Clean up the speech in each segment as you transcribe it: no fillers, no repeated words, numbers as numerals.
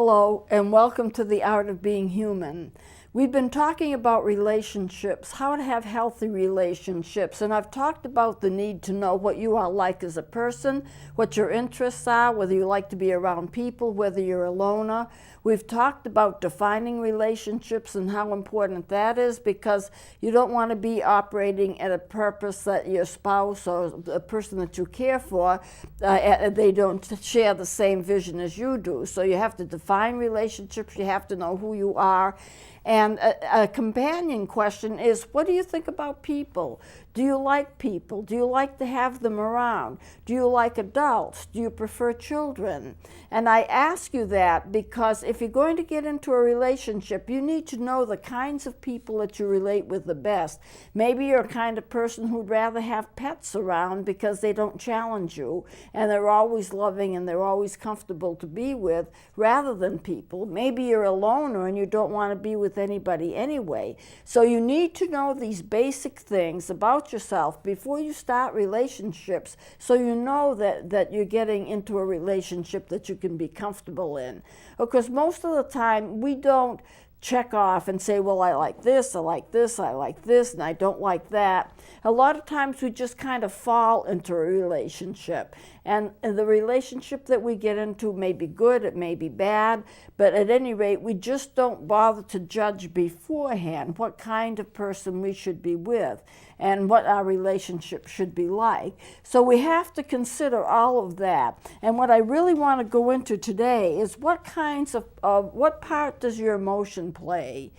Hello, and welcome to The Art of Being Human. We've been talking about relationships, how to have healthy relationships, and I've talked about the need to know what you are like as a person, what your interests are, whether you like to be around people, whether you're a loner. We've talked about defining relationships and how important that is, because you don't want to be operating at a purpose that your spouse or the person that you care for, they don't share the same vision as you do. So you have to define relationships, you have to know who you are. And a companion question is, what do you think about people? Do you like people? Do you like to have them around? Do you like adults? Do you prefer children? And I ask you that because if you're going to get into a relationship, you need to know the kinds of people that you relate with the best. Maybe you're a kind of person who'd rather have pets around because they don't challenge you and they're always loving and they're always comfortable to be with, rather than people. Maybe you're a loner and you don't want to be with anybody anyway. So you need to know these basic things about yourself before you start relationships, so you know that you're getting into a relationship that you can be comfortable in. Because most of the time we don't check off and say, well, I like this, I like this, I like this, and I don't like that. A lot of times we just kind of fall into a relationship. And the relationship that we get into may be good, it may be bad, but at any rate, we just don't bother to judge beforehand what kind of person we should be with and what our relationship should be like. So we have to consider all of that. And what I really want to go into today is what part does your emotion play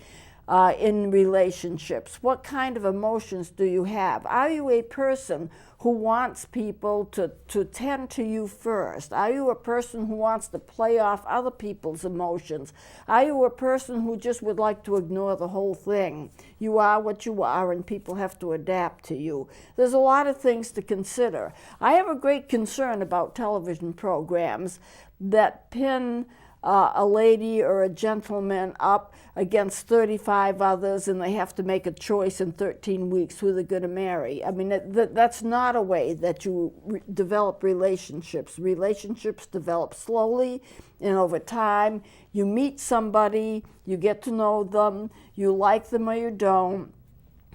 in relationships? What kind of emotions do you have? Are you a person who wants people to tend to you first? Are you a person who wants to play off other people's emotions? Are you a person who just would like to ignore the whole thing? You are what you are and people have to adapt to you. There's a lot of things to consider. I have a great concern about television programs that pin a lady or a gentleman up against 35 others, and they have to make a choice in 13 weeks who they're going to marry. I mean, that's not a way that you develop relationships. Relationships develop slowly and over time. You meet somebody, you get to know them, you like them or you don't,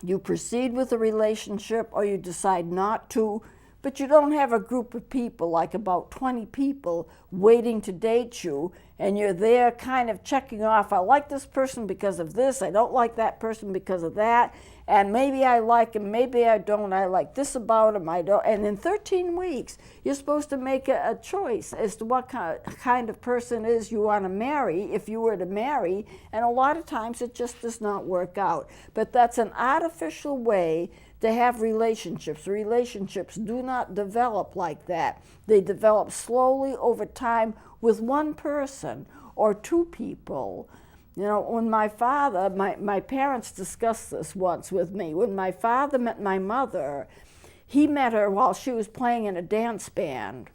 you proceed with a relationship or you decide not to. But you don't have a group of people, like about 20 people, waiting to date you, and you're there kind of checking off, I like this person because of this, I don't like that person because of that, and maybe I like him, maybe I don't, I like this about him, I don't. And in 13 weeks, you're supposed to make a choice as to what kind of person it is you want to marry, if you were to marry, and a lot of times it just does not work out. But that's an artificial way to have relationships. Relationships do not develop like that. They develop slowly over time with one person or two people. You know, when my father, my parents discussed this once with me. When my father met my mother, he met her while she was playing in a dance band.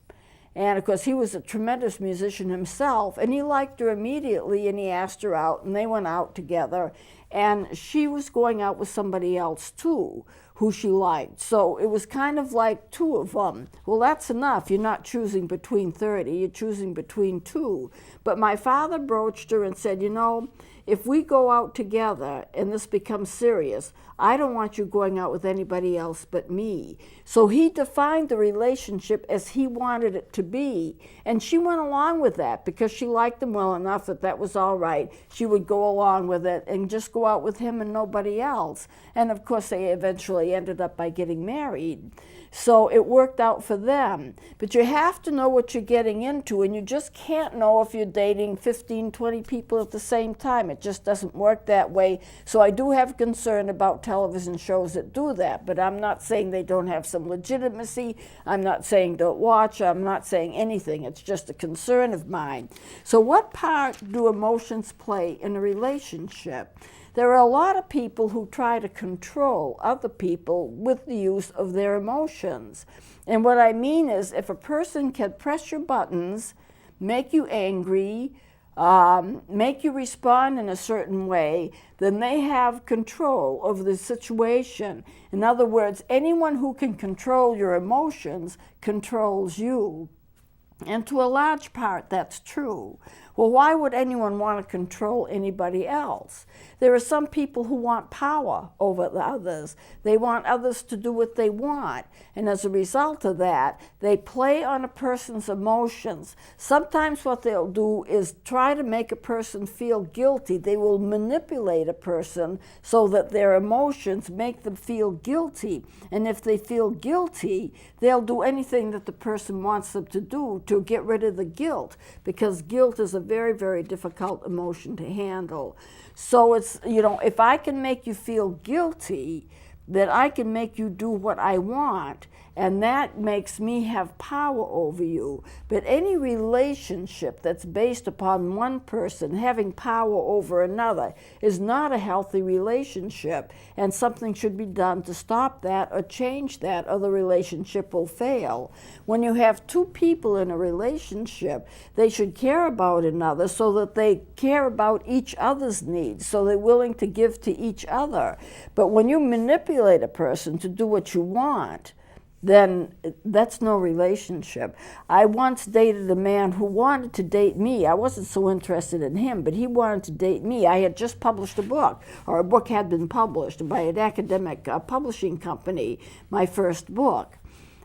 And of course, he was a tremendous musician himself, and he liked her immediately, and he asked her out, and they went out together. And she was going out with somebody else too, who she liked. So it was kind of like two of them. Well, that's enough. You're not choosing between 30, you're choosing between two. But my father broached her and said, you know, if we go out together and this becomes serious, I don't want you going out with anybody else but me. So he defined the relationship as he wanted it to be. And she went along with that because she liked him well enough that was all right. She would go along with it and just go out with him and nobody else. And of course, they eventually ended up by getting married. So it worked out for them. But you have to know what you're getting into, and you just can't know if you're dating 15, 20 people at the same time. It just doesn't work that way. So I do have concern about television shows that do that, but I'm not saying they don't have some legitimacy. I'm not saying don't watch. I'm not saying anything. It's just a concern of mine. So what part do emotions play in a relationship? There are a lot of people who try to control other people with the use of their emotions. And what I mean is, if a person can press your buttons, make you angry, make you respond in a certain way, then they have control over the situation. In other words, anyone who can control your emotions controls you. And to a large part, that's true. Well, why would anyone want to control anybody else? There are some people who want power over the others. They want others to do what they want. And as a result of that, they play on a person's emotions. Sometimes what they'll do is try to make a person feel guilty. They will manipulate a person so that their emotions make them feel guilty. And if they feel guilty, they'll do anything that the person wants them to do to get rid of the guilt, because guilt is a very, very difficult emotion to handle. So it's, you know, if I can make you feel guilty, that I can make you do what I want, and that makes me have power over you. But any relationship that's based upon one person having power over another is not a healthy relationship, and something should be done to stop that or change that, or the relationship will fail. When you have two people in a relationship, they should care about another so that they care about each other's needs, so they're willing to give to each other. But when you manipulate a person to do what you want, then that's no relationship. I once dated a man who wanted to date me. I wasn't so interested in him, but he wanted to date me. I had just published a book, or a book had been published by an academic publishing company, my first book.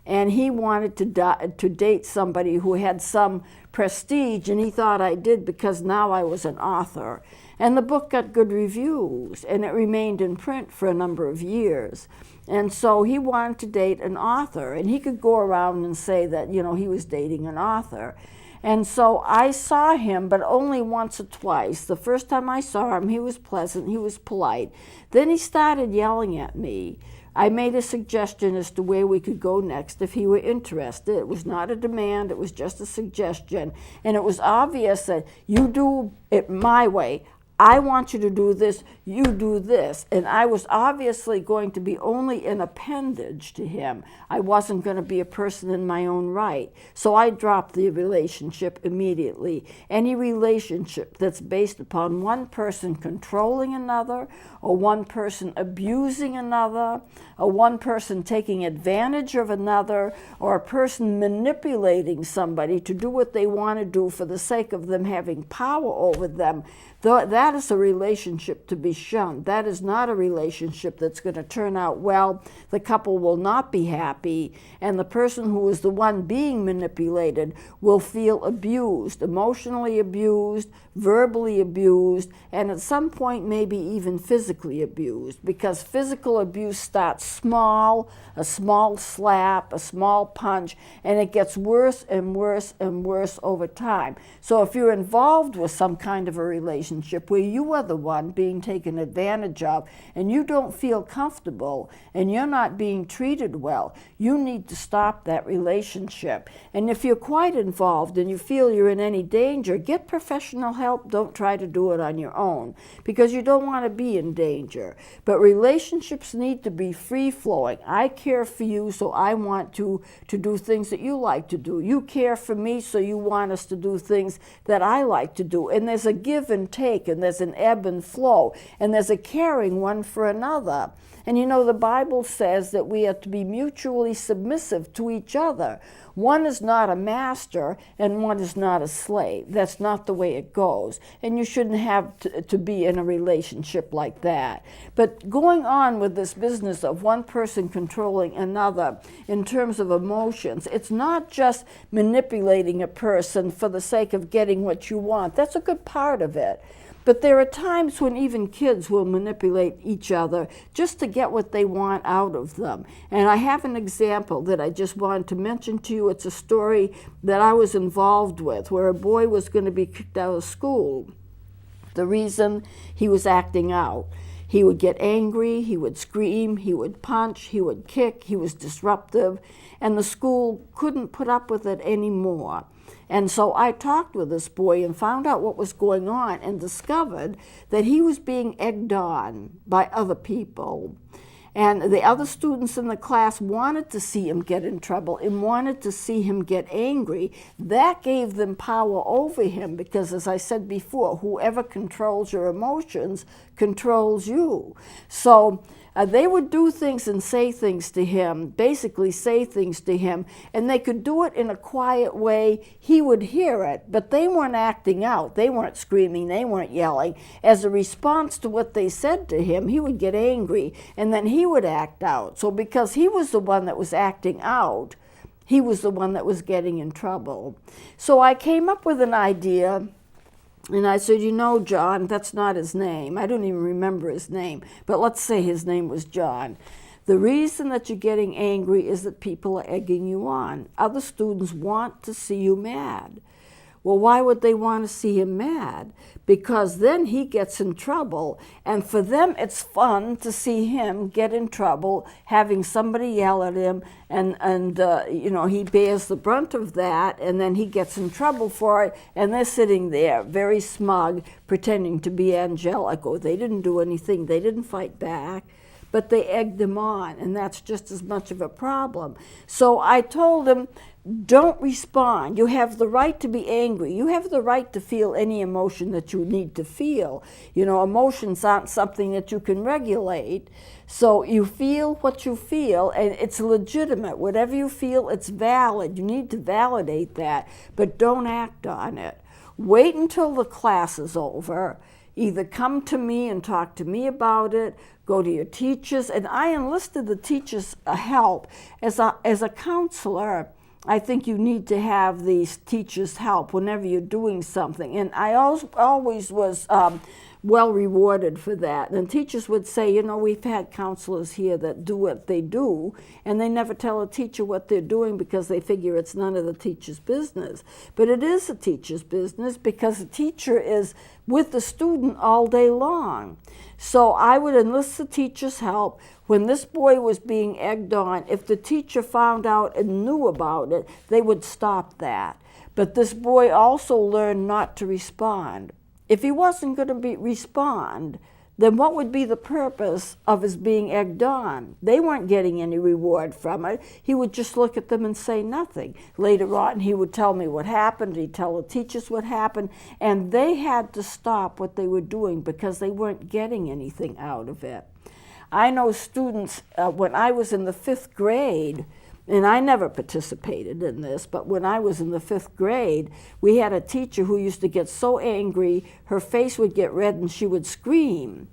And he wanted to date somebody who had some prestige, and he thought I did because now I was an author. And the book got good reviews, and it remained in print for a number of years. And so he wanted to date an author, and he could go around and say that, you know, he was dating an author. And so I saw him, but only once or twice. The first time I saw him, he was pleasant, he was polite. Then he started yelling at me. I made a suggestion as to where we could go next if he were interested. It was not a demand, it was just a suggestion. And it was obvious that you do it my way. I want you to do this, you do this. And I was obviously going to be only an appendage to him. I wasn't going to be a person in my own right. So I dropped the relationship immediately. Any relationship that's based upon one person controlling another, or one person abusing another, or one person taking advantage of another, or a person manipulating somebody to do what they want to do for the sake of them having power over them, that is a relationship to be shunned. That is not a relationship that's going to turn out well. The couple will not be happy, and the person who is the one being manipulated will feel abused, emotionally abused, verbally abused, and at some point maybe even physically abused, because physical abuse starts small, a small slap, a small punch, and it gets worse and worse and worse over time. So if you're involved with some kind of a relationship where you are the one being taken advantage of, and you don't feel comfortable, and you're not being treated well, you need to stop that relationship. And if you're quite involved and you feel you're in any danger, get professional help. Don't try to do it on your own, because you don't want to be in danger. But relationships need to be free-flowing. I care for you, so I want to do things that you like to do. You care for me, so you want us to do things that I like to do. And there's a give and take, and there's an ebb and flow, and there's a caring one for another. And you know, the Bible says that we are to be mutually submissive to each other. One is not a master and one is not a slave. That's not the way it goes. And you shouldn't have to be in a relationship like that. But going on with this business of one person controlling another in terms of emotions, it's not just manipulating a person for the sake of getting what you want. That's a good part of it. But there are times when even kids will manipulate each other just to get what they want out of them. And I have an example that I just wanted to mention to you. It's a story that I was involved with, where a boy was going to be kicked out of school. The reason, he was acting out. He would get angry, he would scream, he would punch, he would kick, he was disruptive, and the school couldn't put up with it anymore. And so I talked with this boy and found out what was going on, and discovered that he was being egged on by other people. And the other students in the class wanted to see him get in trouble and wanted to see him get angry. That gave them power over him, because, as I said before, whoever controls your emotions controls you. So They would do things and say things to him, basically say things to him, and they could do it in a quiet way. He would hear it, but they weren't acting out. They weren't screaming, they weren't yelling. As a response to what they said to him, he would get angry, and then he would act out. So because he was the one that was acting out, he was the one that was getting in trouble. So I came up with an idea, and I said, you know, John, that's not his name. I don't even remember his name, but let's say his name was John. The reason that you're getting angry is that people are egging you on. Other students want to see you mad. Well, why would they want to see him mad? Because then he gets in trouble, and for them it's fun to see him get in trouble, having somebody yell at him, and you know, he bears the brunt of that, and then he gets in trouble for it, and they're sitting there very smug, pretending to be angelic. Oh, they didn't do anything, they didn't fight back, but they egged him on, and that's just as much of a problem. So I told him, don't respond. You have the right to be angry. You have the right to feel any emotion that you need to feel. You know, emotions aren't something that you can regulate. So you feel what you feel, and it's legitimate. Whatever you feel, it's valid. You need to validate that, but don't act on it. Wait until the class is over. Either come to me and talk to me about it, go to your teachers, and I enlisted the teachers' help. As a counselor, I think you need to have these teachers' help whenever you're doing something. And I always was well rewarded for that. And teachers would say, you know, we've had counselors here that do what they do, and they never tell a teacher what they're doing because they figure it's none of the teacher's business. But it is a teacher's business because the teacher is with the student all day long. So I would enlist the teacher's help. When this boy was being egged on, if the teacher found out and knew about it, they would stop that. But this boy also learned not to respond. If he wasn't going to respond, then what would be the purpose of his being egged on? They weren't getting any reward from it. He would just look at them and say nothing. Later on, he would tell me what happened. He'd tell the teachers what happened. And they had to stop what they were doing because they weren't getting anything out of it. I know students, when I was in the 5th grade, and I never participated in this, but when I was in the 5th grade, we had a teacher who used to get so angry, her face would get red and she would scream.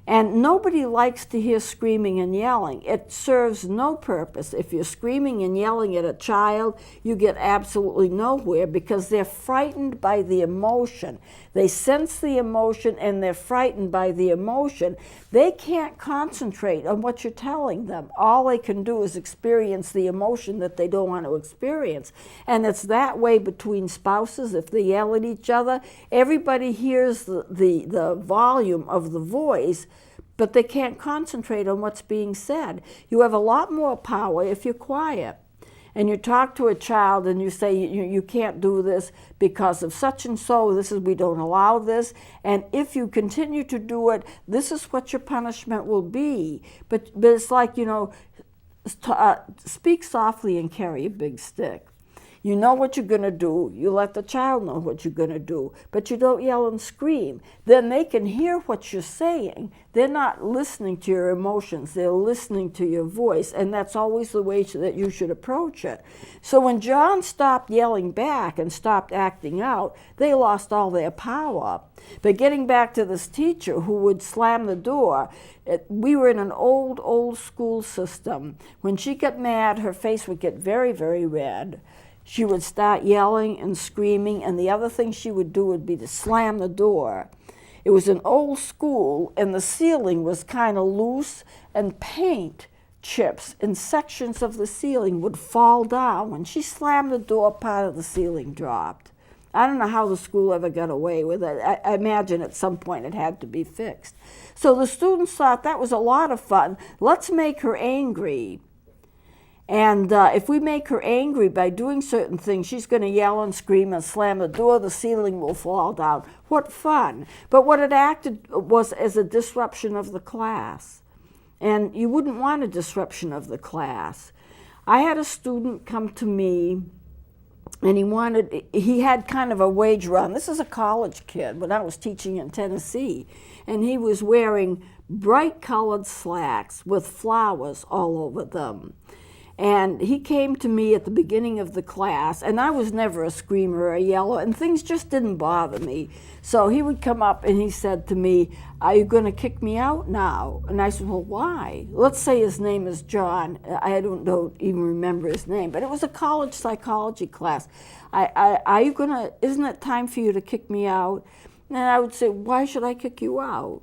And nobody likes to hear screaming and yelling. It serves no purpose. If you're screaming and yelling at a child, you get absolutely nowhere because they're frightened by the emotion. They sense the emotion and they're frightened by the emotion. They can't concentrate on what you're telling them. All they can do is experience the emotion that they don't want to experience. And it's that way between spouses. If they yell at each other, everybody hears the volume of the voice, but they can't concentrate on what's being said. You have a lot more power if you're quiet. And you talk to a child and you say, you can't do this because of such and so, we don't allow this. And if you continue to do it, this is what your punishment will be. But it's like, you know, speak softly and carry a big stick. You know what you're going to do. You let the child know what you're going to do, but you don't yell and scream. Then they can hear what you're saying. They're not listening to your emotions. They're listening to your voice, and that's always the way that you should approach it. So when John stopped yelling back and stopped acting out, they lost all their power. But getting back to this teacher who would slam the door, we were in an old school system. When she got mad, her face would get very, very red. She would start yelling and screaming, and the other thing she would do would be to slam the door. It was an old school, and the ceiling was kind of loose, and paint chips in sections of the ceiling would fall down. When she slammed the door, part of the ceiling dropped. I don't know how the school ever got away with it. I imagine at some point it had to be fixed. So the students thought that was a lot of fun. Let's make her angry. And if we make her angry by doing certain things, she's going to yell and scream and slam the door, the ceiling will fall down. What fun. But what it acted was as a disruption of the class. And you wouldn't want a disruption of the class. I had a student come to me, and he had kind of a wage run. This is a college kid when I was teaching in Tennessee. And he was wearing bright colored slacks with flowers all over them. And he came to me at the beginning of the class, and I was never a screamer or a yeller, and things just didn't bother me. So he would come up and he said to me, "Are you going to kick me out now?" And I said, "Well, why?" Let's say his name is John. I don't even remember his name, but it was a college psychology class. Are you going to, isn't it time for you to kick me out? And I would say, "Why should I kick you out?"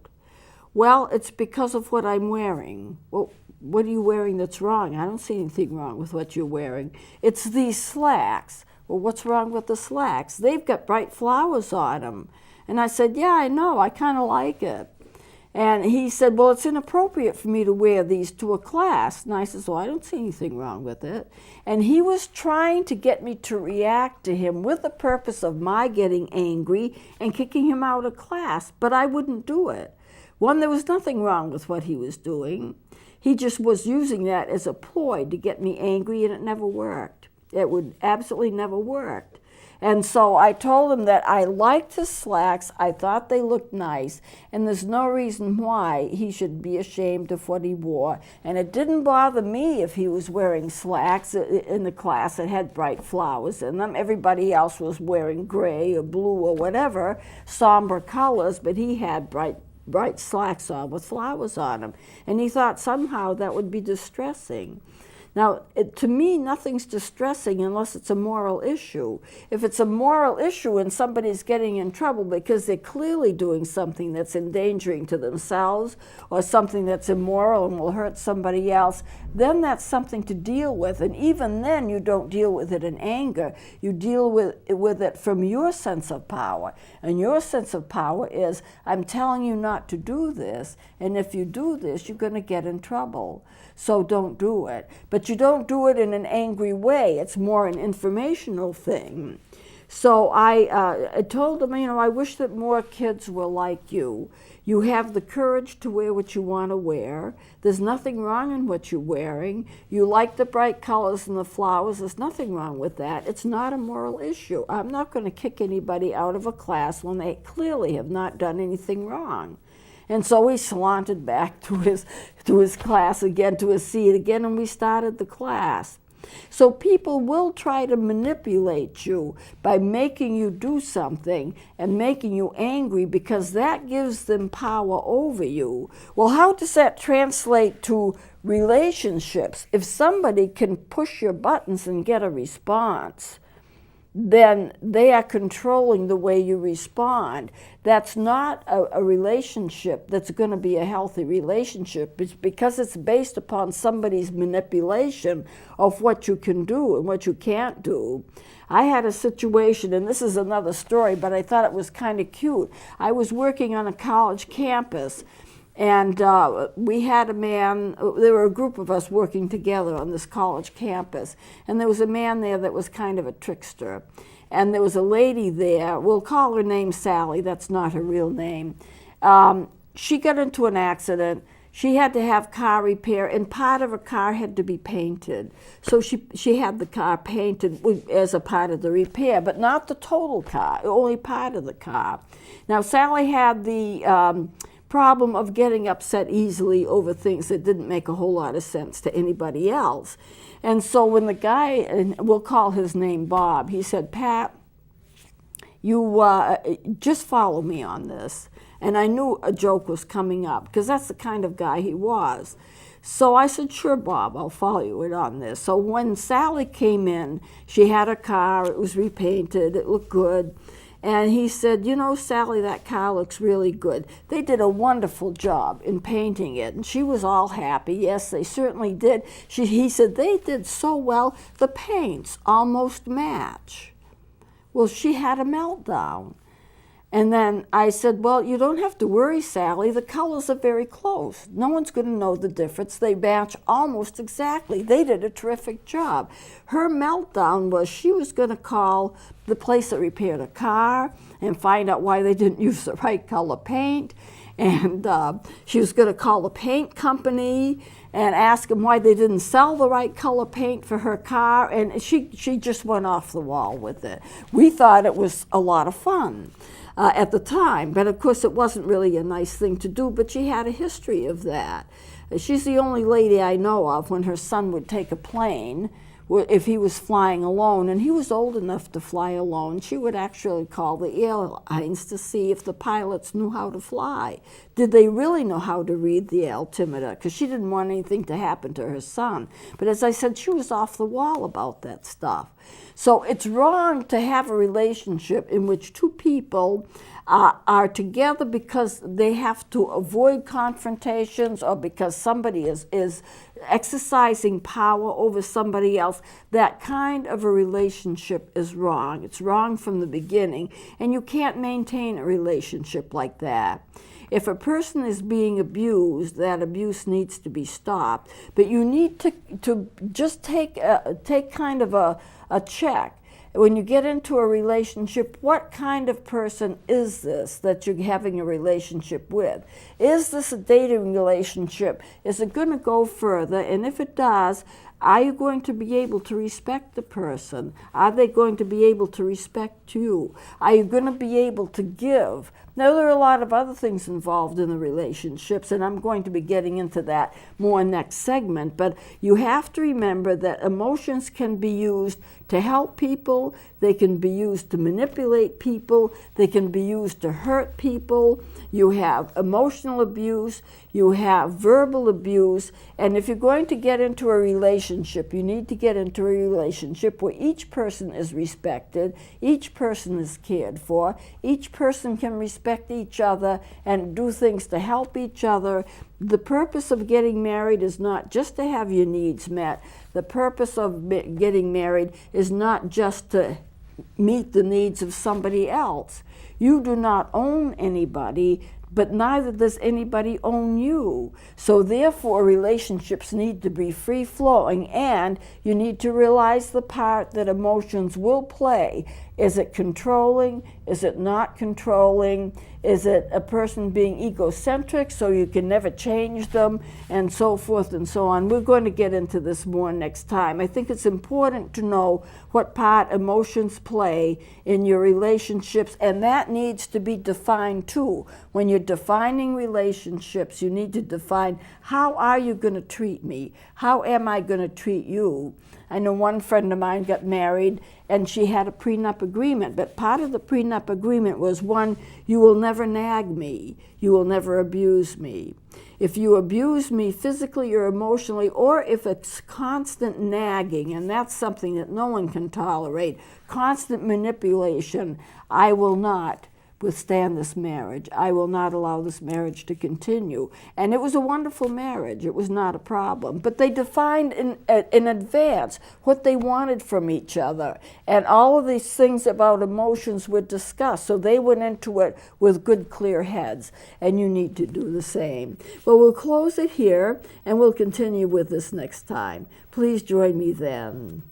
"Well, it's because of what I'm wearing." "Well, what are you wearing that's wrong?" "I don't see anything wrong with what you're wearing." "It's these slacks." "Well, what's wrong with the slacks?" "They've got bright flowers on them." And I said, "Yeah, I know, I kind of like it." And he said, "Well, it's inappropriate for me to wear these to a class." And I said, "Well, I don't see anything wrong with it." And he was trying to get me to react to him with the purpose of my getting angry and kicking him out of class, but I wouldn't do it. One, there was nothing wrong with what he was doing. He just was using that as a ploy to get me angry, and it never worked. It would absolutely never worked. And so I told him that I liked his slacks, I thought they looked nice, and there's no reason why he should be ashamed of what he wore. And it didn't bother me if he was wearing slacks in the class that had bright flowers in them. Everybody else was wearing gray or blue or whatever, somber colors, but he had bright slacks on with flowers on them. And he thought somehow that would be distressing. Now, to me, nothing's distressing unless it's a moral issue. If it's a moral issue and somebody's getting in trouble because they're clearly doing something that's endangering to themselves or something that's immoral and will hurt somebody else, then that's something to deal with. And even then, you don't deal with it in anger. You deal with it from your sense of power. And your sense of power is, I'm telling you not to do this, and if you do this, you're going to get in trouble. So don't do it. But you don't do it in an angry way. It's more an informational thing. So I told him, I wish that more kids were like you. You have the courage to wear what you want to wear. There's nothing wrong in what you're wearing. You like the bright colors and the flowers. There's nothing wrong with that. It's not a moral issue. I'm not going to kick anybody out of a class when they clearly have not done anything wrong. And so he slanted back to his class again, to his seat again, and we started the class. So people will try to manipulate you by making you do something and making you angry because that gives them power over you. Well, how does that translate to relationships? If somebody can push your buttons and get a response, then they are controlling the way you respond. That's not a relationship that's going to be a healthy relationship. It's because it's based upon somebody's manipulation of what you can do and what you can't do. I had a situation, and this is another story, but I thought it was kind of cute. I was working on a college campus, and we had a man, there were a group of us working together on this college campus, and there was a man there that was kind of a trickster. And there was a lady there, we'll call her name Sally, that's not her real name. She got into an accident. She had to have car repair, and part of her car had to be painted. So she had the car painted as a part of the repair, but not the total car, only part of the car. Now, Sally had the problem of getting upset easily over things that didn't make a whole lot of sense to anybody else. And so when the guy, and we'll call his name Bob, he said, "Pat, you just follow me on this." And I knew a joke was coming up because that's the kind of guy he was. So I said, "Sure, Bob, I'll follow you in on this." So when Sally came in, she had a car, it was repainted, it looked good. And he said, "Sally, that car looks really good. They did a wonderful job in painting it." And she was all happy. Yes, they certainly did. He said, "They did so well, the paints almost match." Well, she had a meltdown. And then I said, "Well, you don't have to worry, Sally. The colors are very close. No one's going to know the difference. They match almost exactly. They did a terrific job." Her meltdown was she was going to call the place that repaired a car and find out why they didn't use the right color paint. And she was going to call the paint company and ask them why they didn't sell the right color paint for her car, and she just went off the wall with it. We thought it was a lot of fun at the time, but of course it wasn't really a nice thing to do, but she had a history of that. She's the only lady I know of when her son would take a plane, if he was flying alone, and he was old enough to fly alone, she would actually call the airlines to see if the pilots knew how to fly. Did they really know how to read the altimeter? Because she didn't want anything to happen to her son. But as I said, she was off the wall about that stuff. So it's wrong to have a relationship in which two people are together because they have to avoid confrontations or because somebody is exercising power over somebody else. That kind of a relationship is wrong. It's wrong from the beginning, and you can't maintain a relationship like that. If a person is being abused, that abuse needs to be stopped, but you need to just take kind of a check. When you get into a relationship, what kind of person is this that you're having a relationship with? Is this a dating relationship? Is it going to go further? And if it does, are you going to be able to respect the person? Are they going to be able to respect you? Are you going to be able to give? Now, there are a lot of other things involved in the relationships, and I'm going to be getting into that more next segment, but you have to remember that emotions can be used to help people, they can be used to manipulate people, they can be used to hurt people. You have emotional abuse, you have verbal abuse, and if you're going to get into a relationship, you need to get into a relationship where each person is respected, each person is cared for, each person can respect each other and do things to help each other. The purpose of getting married is not just to have your needs met. The purpose of getting married is not just to meet the needs of somebody else. You do not own anybody, but neither does anybody own you. So therefore, relationships need to be free-flowing, and you need to realize the part that emotions will play. Is it controlling? Is it not controlling? Is it a person being egocentric so you can never change them, and so forth and so on? We're going to get into this more next time. I think it's important to know what part emotions play in your relationships, and that needs to be defined too. When you're defining relationships, you need to define, how are you going to treat me? How am I going to treat you? I know one friend of mine got married and she had a prenup agreement, but part of the prenup agreement was, one, you will never nag me, you will never abuse me. If you abuse me physically or emotionally, or if it's constant nagging, and that's something that no one can tolerate, constant manipulation, I will not withstand this marriage. I will not allow this marriage to continue. And it was a wonderful marriage. It was not a problem. But they defined in advance what they wanted from each other. And all of these things about emotions were discussed. So they went into it with good, clear heads. And you need to do the same. Well, we'll close it here, and we'll continue with this next time. Please join me then.